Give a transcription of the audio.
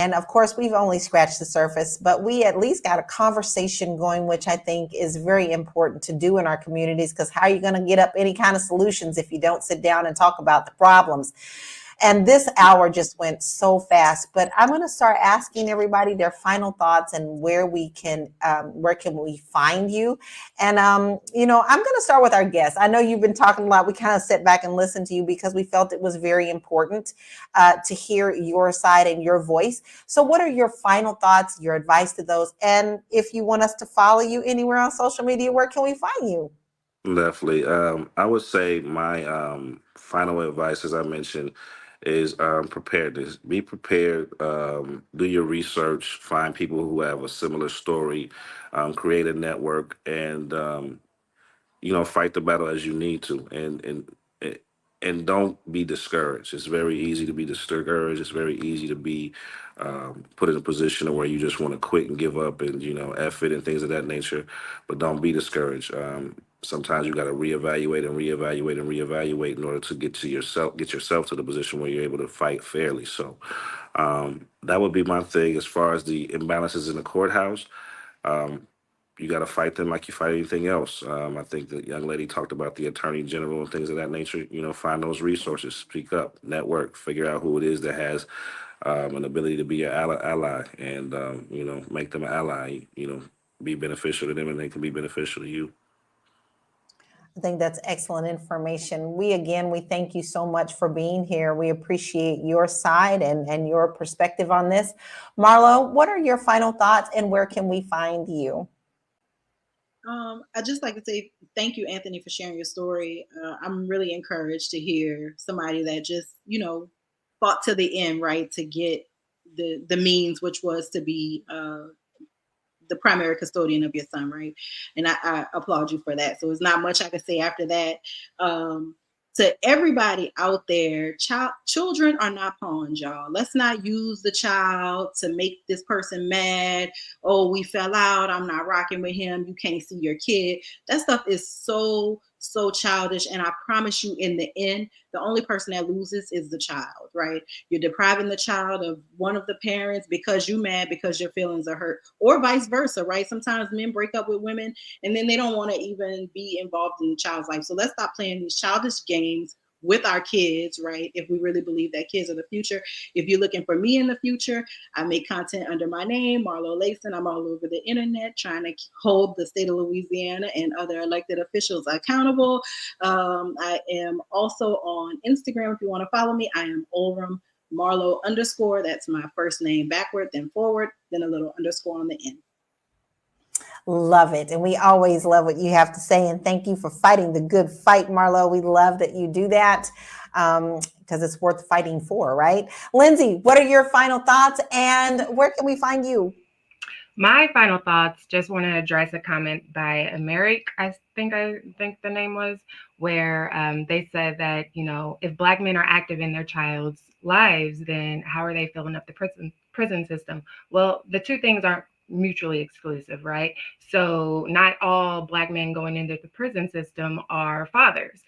And of course, we've only scratched the surface, but we at least got a conversation going, which I think is very important to do in our communities, because how are you going to get up any kind of solutions if you don't sit down and talk about the problems? And this hour just went so fast, but I'm going to start asking everybody their final thoughts and where can we find you? And, I'm going to start with our guests. I know you've been talking a lot. We kind of sit back and listen to you because we felt it was very important to hear your side and your voice. So what are your final thoughts, your advice to those? And if you want us to follow you anywhere on social media, where can we find you? Definitely. I would say my final advice, as I mentioned, is preparedness. Be prepared. Do your research. Find people who have a similar story. Create a network, and fight the battle as you need to. And don't be discouraged. It's very easy to be discouraged. It's very easy to be put in a position where you just want to quit and give up and F it and things of that nature. But don't be discouraged. Sometimes you got to reevaluate and reevaluate and reevaluate in order to get yourself to the position where you're able to fight fairly. So that would be my thing as far as the imbalances in the courthouse. Um, you got to fight them like you fight anything else. I think the young lady talked about the attorney general and things of that nature. Find those resources, speak up, network, figure out who it is that has an ability to be your ally, and make them an ally. Be beneficial to them, and they can be beneficial to you. I think that's excellent information. We thank you so much for being here. We appreciate your side and your perspective on this. Marlo, what are your final thoughts and where can we find you? I just like to say thank you, Anthony, for sharing your story. I'm really encouraged to hear somebody that just, fought to the end, right, to get the means, which was to be the primary custodian of your son, right? And I applaud you for that. So it's not much I can say after that. Um, to everybody out there, children are not pawns, y'all. Let's not use the child to make this person mad. Oh, we fell out. I'm not rocking with him. You can't see your kid. That stuff is so childish. And I promise you, in the end, the only person that loses is the child, right? You're depriving the child of one of the parents because you mad because your feelings are hurt, or vice versa, right? Sometimes men break up with women and then they don't want to even be involved in the child's life. So let's stop playing these childish games with our kids, right? If we really believe that kids are the future. If you're looking for me in the future, I make content under my name, Marlo Layson. I'm all over the internet trying to hold the state of Louisiana and other elected officials accountable. I am also on Instagram. If you want to follow me, I am Olram Marlo _ That's my first name backward, then forward, then a little underscore on the end. Love it. And we always love what you have to say. And thank you for fighting the good fight, Marlo. We love that you do that because it's worth fighting for, right? Lindsay, what are your final thoughts and where can we find you? My final thoughts, just want to address a comment by Americ, I think the name was, where they said that, if Black men are active in their child's lives, then how are they filling up the prison system? Well, the two things aren't mutually exclusive, right? So not all Black men going into the prison system are fathers.